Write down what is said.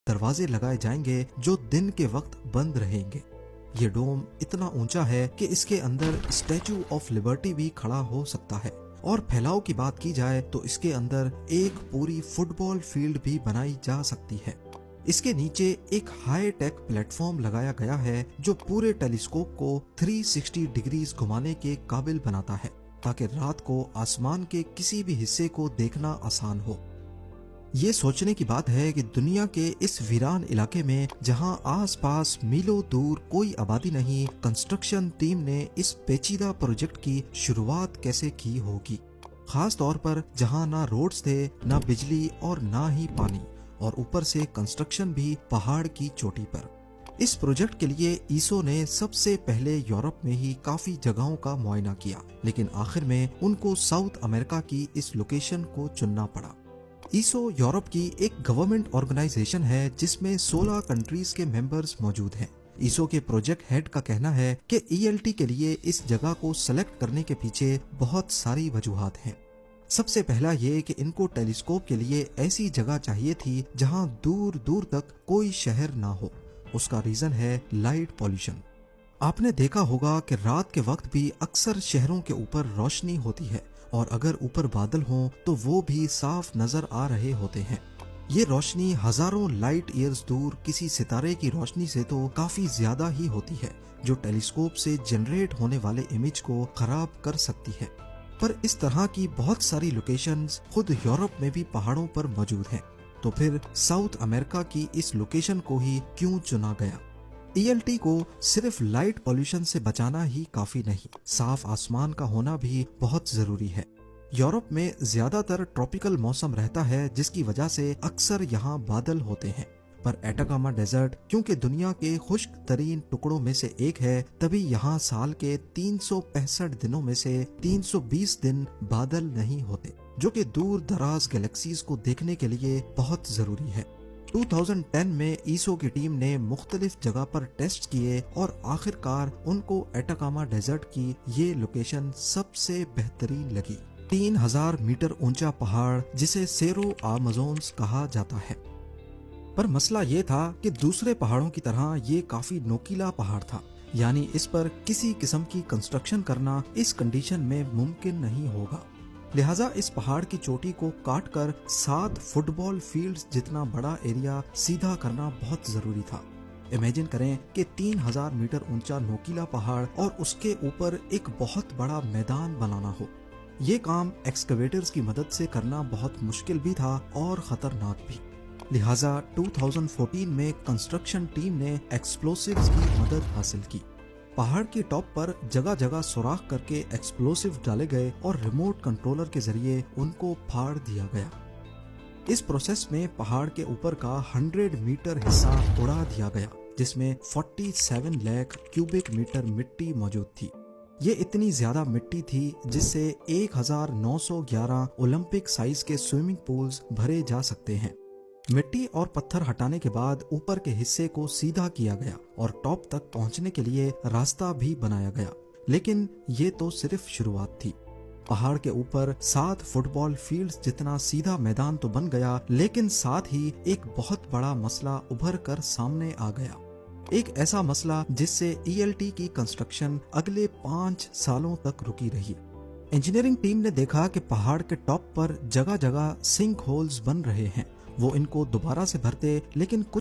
दरवाजे लगाए जाएंगे जो दिन के वक्त बंद रहेंगे। ये डोम इतना ऊंचा है कि इसके अंदर स्टैचू ऑफ लिबर्टी भी खड़ा हो सकता है। और फैलाव की बात की जाए तो इसके अंदर एक पूरी फुटबॉल फील्ड भी बनाई जा सकती है। इसके नीचे एक हाई टेक प्लेटफॉर्म लगाया गया है जो पूरे टेलीस्कोप को 360 डिग्रीज घुमाने के काबिल बनाता है, ताकि रात को आसमान के किसी भी हिस्से को देखना आसान हो। ये सोचने की बात है कि दुनिया के इस वीरान इलाके में जहां आसपास मीलों दूर कोई आबादी नहीं, कंस्ट्रक्शन टीम ने इस पेचीदा प्रोजेक्ट की शुरुआत कैसे की होगी, खास तौर पर जहां ना रोड्स थे, ना बिजली और ना ही पानी, और ऊपर से कंस्ट्रक्शन भी पहाड़ की चोटी पर। इस प्रोजेक्ट के लिए ईसो ने सबसे पहले यूरोप में ही काफी जगहों का मुआयना किया, लेकिन आखिर में उनको साउथ अमेरिका की इस लोकेशन को चुनना पड़ा। ईसो यूरोप की एक गवर्नमेंट ऑर्गेनाइजेशन है जिसमें 16 कंट्रीज के मेंबर्स मौजूद हैं। ईसो के प्रोजेक्ट हेड का कहना है कि ईएलटी के लिए इस जगह को सेलेक्ट करने के पीछे बहुत सारी वजूहात हैं। सबसे पहला ये कि इनको टेलीस्कोप के लिए ऐसी जगह चाहिए थी जहां दूर दूर तक कोई शहर ना हो। उसका रीजन है लाइट पॉल्यूशन। आपने देखा होगा कि रात के वक्त भी अक्सर शहरों के ऊपर रोशनी होती है, और अगर ऊपर बादल हों तो वो भी साफ नजर आ रहे होते हैं। ये रोशनी हजारों लाइट ईयर्स दूर किसी सितारे की रोशनी से तो काफी ज्यादा ही होती है, जो टेलीस्कोप से जनरेट होने वाले इमेज को खराब कर सकती है। पर इस तरह की बहुत सारी लोकेशंस खुद यूरोप में भी पहाड़ों पर मौजूद हैं, तो फिर साउथ अमेरिका की इस लोकेशन को ही क्यों चुना गया? ईएलटी को सिर्फ लाइट पॉल्यूशन से बचाना ही काफी नहीं, साफ आसमान का होना भी बहुत जरूरी है। यूरोप में ज्यादातर ट्रॉपिकल मौसम रहता है, जिसकी वजह से अक्सर यहाँ बादल होते हैं। पर एटाकामा डेजर्ट क्योंकि दुनिया के खुश्क तरीन टुकड़ों में से एक है, तभी यहाँ साल के 365 दिनों में से 320 दिन बादल नहीं होते, जो कि दूर दराज गैलेक्सीज को देखने के लिए बहुत जरूरी है। 2010 में ईसो की टीम ने मुख्तलिफ जगह पर टेस्ट किए और आखिरकार उनको एटाकामा डेजर्ट की ये लोकेशन सबसे बेहतरीन लगी। 3000 मीटर ऊंचा पहाड़ जिसे सेरो आमाजोन्स कहा जाता है। पर मसला ये था कि दूसरे पहाड़ों की तरह ये काफी नोकीला पहाड़ था, यानी इस पर किसी किस्म की कंस्ट्रक्शन करना इस कंडीशन में मुमकिन नहीं होगा। लिहाजा इस पहाड़ की चोटी को काटकर 7 फुटबॉल फील्ड्स जितना बड़ा एरिया सीधा करना बहुत जरूरी था। इमेजिन करें कि 3000 मीटर ऊंचा नोकीला पहाड़ और उसके ऊपर एक बहुत बड़ा मैदान बनाना हो। ये काम एक्सकवेटर्स की मदद से करना बहुत मुश्किल भी था और खतरनाक भी। लिहाजा 2014 में कंस्ट्रक्शन टीम ने एक्सप्लोसिव्स की मदद हासिल की। पहाड़ की टॉप पर जगह जगह सुराख करके एक्सप्लोसिव डाले गए और रिमोट कंट्रोलर के जरिए उनको फाड़ दिया गया। इस प्रोसेस में पहाड़ के ऊपर का 100 मीटर हिस्सा उड़ा दिया गया, जिसमें 47 लाख क्यूबिक मीटर मिट्टी मौजूद थी। ये इतनी ज्यादा मिट्टी थी जिससे 1911 ओलंपिक साइज के स्विमिंग पूल्स भरे जा सकते हैं। मिट्टी और पत्थर हटाने के बाद ऊपर के हिस्से को सीधा किया गया और टॉप तक पहुंचने के लिए रास्ता भी बनाया गया। लेकिन ये तो सिर्फ शुरुआत थी। पहाड़ के ऊपर 7 फुटबॉल फील्ड्स जितना सीधा मैदान तो बन गया, लेकिन साथ ही एक बहुत बड़ा मसला उभर कर सामने आ गया। एक ऐसा मसला जिससे ईएलटी की कंस्ट्रक्शन अगले 5 सालों तक रुकी रही। इंजीनियरिंग टीम ने देखा कि पहाड़ के टॉप पर जगह जगह सिंक होल्स बन रहे हैं। वो इनको दोबारा से भरते, लेकिन कुछ